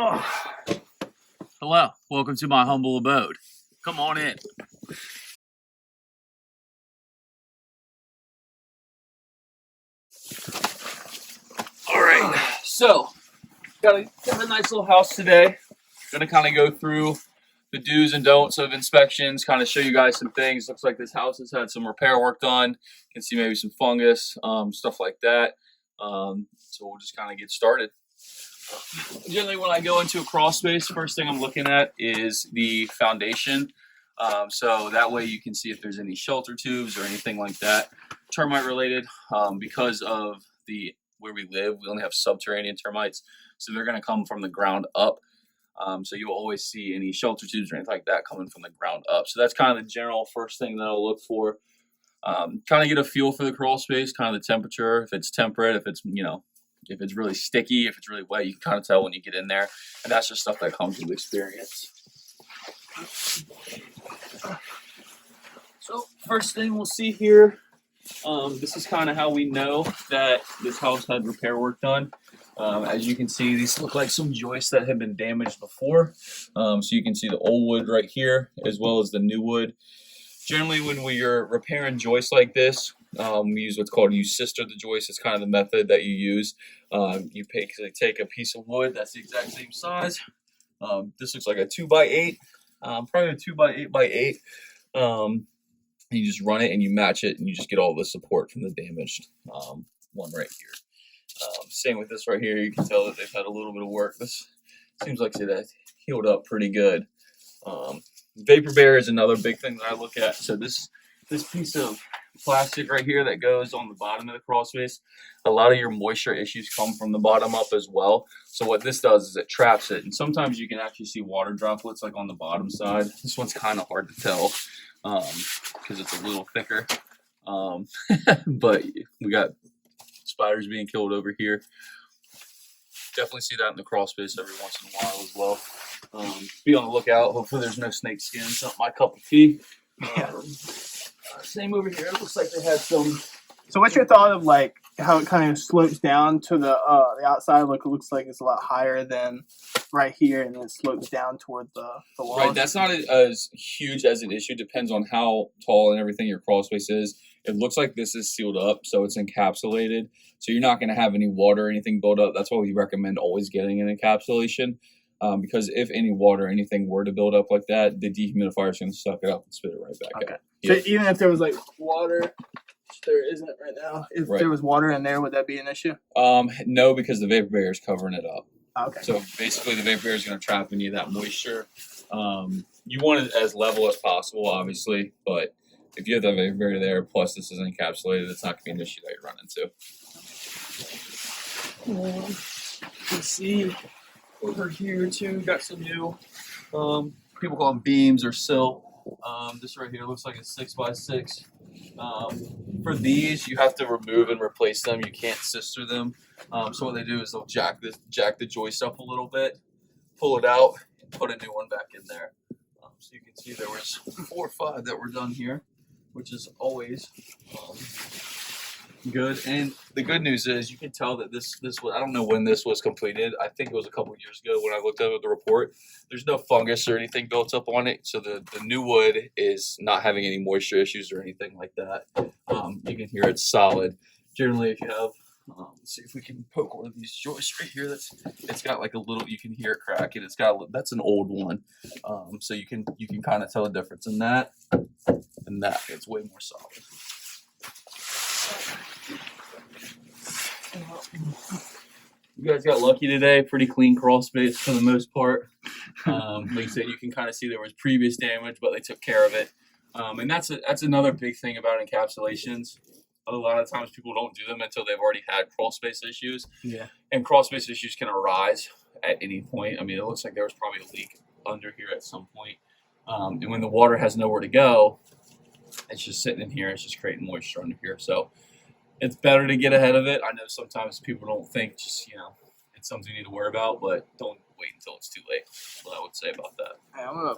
Oh. Hello, welcome to my humble abode. Come on in. All right, so got a nice little house today. Gonna kind of go through the do's and don'ts of inspections, kind of show you guys some things. Looks like this house has had some repair work done. You can see maybe some fungus, stuff like that. So we'll just kind of get started. Generally, when I go into a crawl space, first thing I'm looking at is the foundation. So that way you can see if there's any shelter tubes or anything like that, termite related. Because of where we live, we only have subterranean termites, so they're going to come from the ground up. So you'll always see any shelter tubes or anything like that coming from the ground up. So that's kind of the general first thing that I'll look for. Kind of get a feel for the crawl space, kind of the temperature, if it's temperate, if it's if it's really sticky, if it's really wet, you can kind of tell when you get in there. And that's just stuff that comes with experience. So first thing we'll see here, this is kind of how we know that this house had repair work done. As you can see, these look like some joists that have been damaged before. So you can see the old wood right here, as well as the new wood. Generally, when we are repairing joists like this, we use what's called sister the joist. It's kind of the method that you use. You basically take a piece of wood that's the exact same size. This looks like a 2x8, probably a 2x8x8. You just run it and you match it, and you just get all the support from the damaged one right here. Same with this right here. You can tell that they've had a little bit of work. This seems like it healed up pretty good. Vapor barrier is another big thing that I look at. So this piece of plastic right here that goes on the bottom of the crawl space, a lot of your moisture issues come from the bottom up as well. So what this does is it traps it, and sometimes you can actually see water droplets like on the bottom side. This one's kind of hard to tell because it's a little thicker, but we got spiders being killed over here. Definitely see that in the crawl space every once in a while as well. Be on the lookout. Hopefully there's no snake skin. It's not my cup of tea. Same over here. It looks like they had some. So what's your thought of like how it kind of slopes down to the outside? Look, it looks like it's a lot higher than right here, and it slopes down toward the wall. Right, that's not as huge as an issue. Depends on how tall and everything your crawl space is. It looks like this is sealed up, so it's encapsulated. So you're not going to have any water or anything build up. That's why we recommend always getting an encapsulation. Because if any water or anything were to build up like that, the dehumidifier is going to suck it up and spit it right back out. So even if there was like water, which there isn't right now, if there was water in there, would that be an issue? No, because the vapor barrier is covering it up. Okay. So basically the vapor barrier is going to trap any of that moisture. You want it as level as possible, obviously, but if you have the vapor barrier there, plus this is encapsulated, it's not going to be an issue that you run into. You can see over here too, got some new, people call them beams or sill. This right here looks like a 6x6. For these, you have to remove and replace them. You can't sister them. So what they do is they'll jack the joist up a little bit, pull it out, and put a new one back in there. So you can see there was 4 or 5 that were done here, which is always good. And the good news is you can tell that this was, I don't know when this was completed. I think it was a couple of years ago when I looked at the report. There's no fungus or anything built up on it, so the new wood is not having any moisture issues or anything like that. You can hear it's solid. Generally, if you have let's see if we can poke one of these joists right here. It's got like a little, you can hear it cracking. It's got, that's an old one. So you can kind of tell the difference in that and that. It's way more solid. You guys got lucky today. Pretty clean crawl space for the most part. Like I said, you can kind of see there was previous damage, but they took care of it. And that's another big thing about encapsulations. A lot of times people don't do them until they've already had crawl space issues. Yeah. And crawl space issues can arise at any point. I mean, it looks like there was probably a leak under here at some point. And when the water has nowhere to go, it's just sitting in here. It's just creating moisture under here. So it's better to get ahead of it. I know sometimes people don't think just, it's something you need to worry about, but don't wait until it's too late. That's what I would say about that. Hey, I'm gonna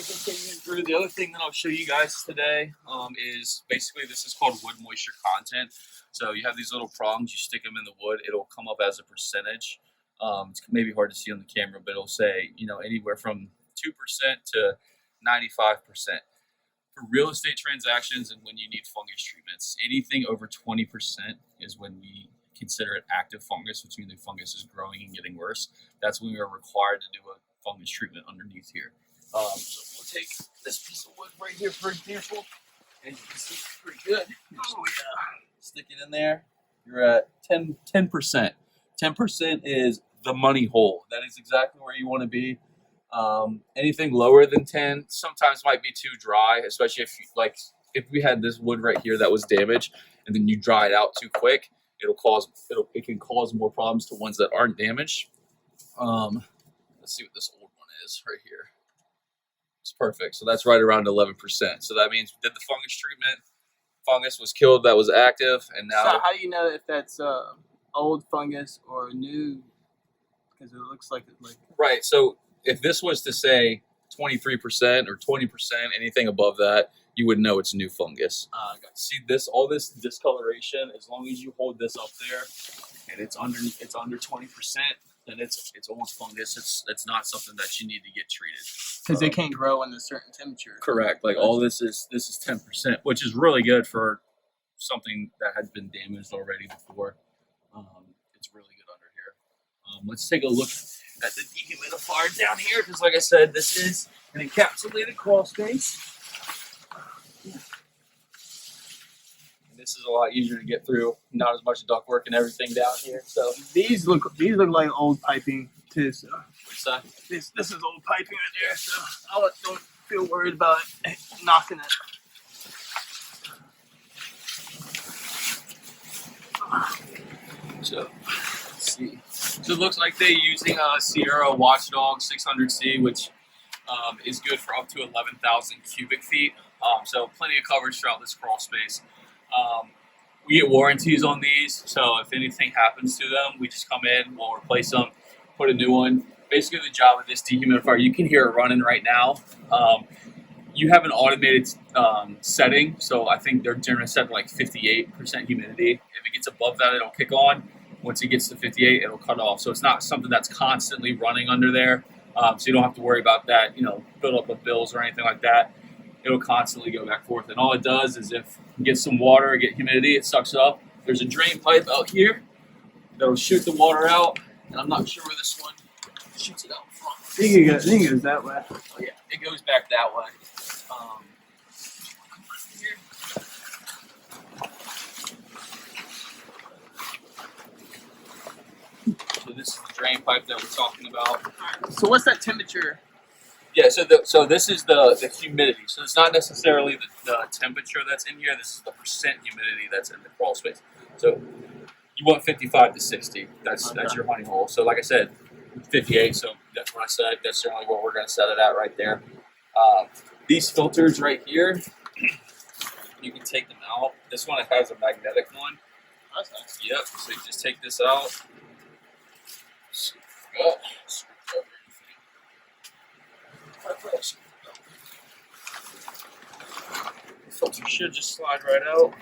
continue through. The other thing that I'll show you guys today is basically this is called wood moisture content. So you have these little prongs, you stick them in the wood, it'll come up as a percentage. It's maybe hard to see on the camera, but it'll say, you know, anywhere from 2% to 95%. For real estate transactions and when you need fungus treatments, anything over 20% is when we consider it active fungus, which means the fungus is growing and getting worse. That's when we are required to do a fungus treatment underneath here. So we'll take this piece of wood right here, for example, and you can see it's pretty good. Oh, yeah. Stick it in there. You're at 10%. 10% is the money hole. That is exactly where you want to be. Anything lower than 10 sometimes might be too dry, especially if you, like, if we had this wood right here that was damaged and then you dry it out too quick, it can cause more problems to ones that aren't damaged. Let's see what this old one is right here. It's perfect. So that's right around 11%. So that means we did the fungus treatment. Fungus was killed that was active, and now. So how do you know if that's old fungus or new? Because it looks like Right. So if this was to say 23% or 20%, anything above that, you would know it's new fungus. See this, all this discoloration. As long as you hold this up there, and it's under 20%, then it's old fungus. It's not something that you need to get treated. Because they can't grow in a certain temperature. Correct. Like all this is 10%, which is really good for something that had been damaged already before. It's really good under here. Let's take a look at the dehumidifier down here, because like I said, this is an encapsulated crawl space. And this is a lot easier to get through. Not as much ductwork and everything down here. So these look like old piping too. So what's that? This is old piping right there. So I don't feel worried about it knocking it. So let's see. So it looks like they're using a Sierra Watchdog 600C, which is good for up to 11,000 cubic feet. So plenty of coverage throughout this crawl space. We get warranties on these, so if anything happens to them, we just come in, we'll replace them, put a new one. Basically, the job of this dehumidifier, you can hear it running right now. You have an automated setting, so I think they're generally set to like 58% humidity. If it gets above that, it'll kick on. Once it gets to 58, it'll cut off. So it's not something that's constantly running under there. So you don't have to worry about that, build up of bills or anything like that. It'll constantly go back and forth. And all it does is if you get some water, get humidity, it sucks it up. There's a drain pipe out here that'll shoot the water out. And I'm not sure where this one shoots it out from. I think it goes that way. Oh yeah, it goes back that way. So this is the drain pipe that we're talking about. So what's that temperature? Yeah, so this is the humidity. So it's not necessarily the temperature that's in here. This is the percent humidity that's in the crawl space. So you want 55 to 60. That's your honey hole. So like I said, 58. So that's what I said. That's generally what we're going to set it at right there. These filters right here, you can take them out. This one has a magnetic one. That's nice. Yep. So you just take this out. The filter should just slide right out.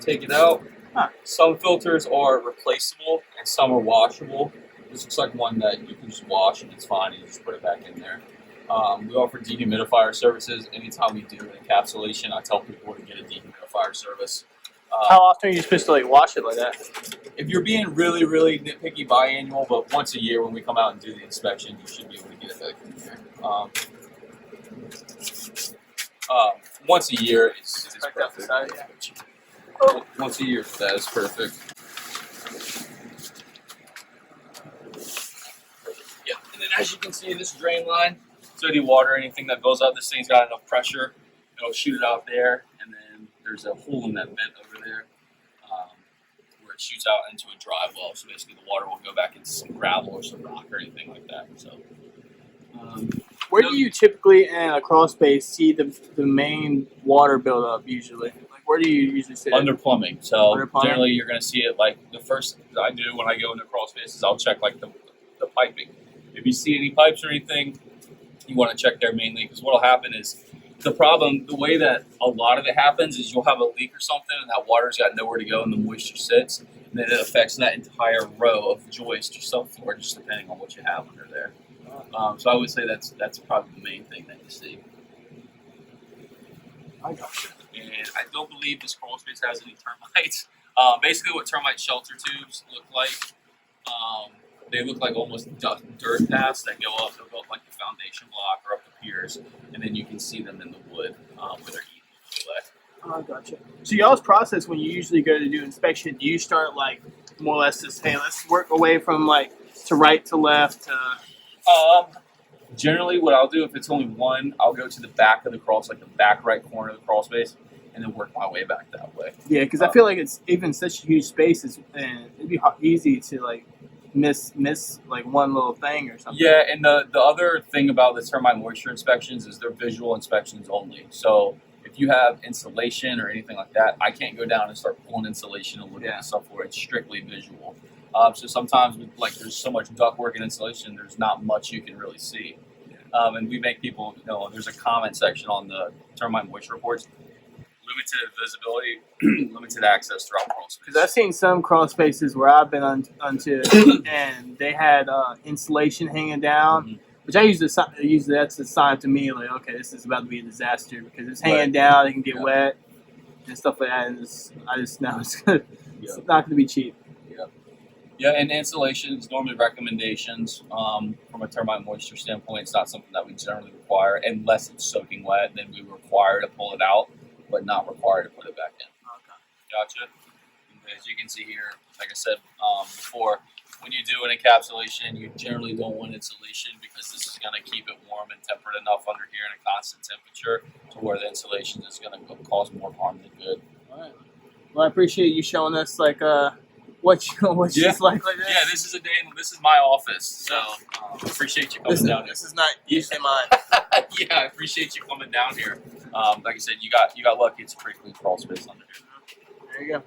Take it out. Some filters are replaceable and some are washable. This looks like one that you can just wash and it's fine, and you just put it back in there. We offer dehumidifier services. Anytime we do an encapsulation, I tell people to get a dehumidifier service. How often are you supposed to wash it like that? If you're being really, really nitpicky, biannual, but once a year when we come out and do the inspection, you should be able to get it back in there. Once a year is perfect. Once a year, that is perfect. Yeah, and then as you can see, this drain line, so any water, anything that goes out, this thing's got enough pressure, it'll shoot it out there, and then there's a hole in that vent over there where it shoots out into a dry well. So basically, the water will go back into some gravel or some rock or anything like that. So, where do you typically in a crawl space see the main water buildup usually? Like, where do you usually see it? Under plumbing. So Under plumbing? generally, you're going to see it like the first thing I do when I go into crawl spaces. I'll check like the piping. If you see any pipes or anything, you want to check there mainly, because what will happen is the problem, the way that a lot of it happens is you'll have a leak or something, and that water's got nowhere to go, and the moisture sits, and then it affects that entire row of joist or subfloor, just depending on what you have under there. So I would say that's probably the main thing that you see. I got you. And I don't believe this crawl space has any termites. Basically, what termite shelter tubes look like, they look like almost dirt paths that go up above like the foundation block or up the piers, and then you can see them in the wood where they're eating away. Oh, I gotcha. So y'all's process when you usually go to do inspection, do you start like more or less just, hey, let's work away from like to right to left? Generally, what I'll do if it's only one, I'll go to the back of the crawl, like the back right corner of the crawl space, and then work my way back that way. Yeah, because I feel like it's even such huge spaces, and it'd be easy to like miss like one little thing or something. Yeah, and the other thing about the termite moisture inspections is they're visual inspections only. So if you have insulation or anything like that, I can't go down and start pulling insulation and looking at stuff for it. It's strictly visual. So sometimes, like, there's so much ductwork and insulation, there's not much you can really see. And we make people, there's a comment section on the termite moisture reports. Limited visibility, limited access throughout crawl space. Because I've seen some crawl spaces where I've been onto, and they had insulation hanging down, which I usually that's a sign to me like, okay, this is about to be a disaster because it's hanging down, it can get wet and stuff like that, and I just know it's not going to be cheap. Yeah, and insulation is normally recommendations from a termite moisture standpoint. It's not something that we generally require unless it's soaking wet. Then we require to pull it out, but not required to put it back in. Okay. Gotcha. And as you can see here, like I said before, when you do an encapsulation, you generally don't want insulation because this is going to keep it warm and tempered enough under here in a constant temperature to where the insulation is going to cause more harm than good. All right. Well, I appreciate you showing us like what she's like this. Yeah, this is a day. This is my office, so appreciate you coming down here. This is not usually mine. Yeah, I appreciate you coming down here. Like I said, you got lucky. It's a pretty clean crawl space under here. There you go.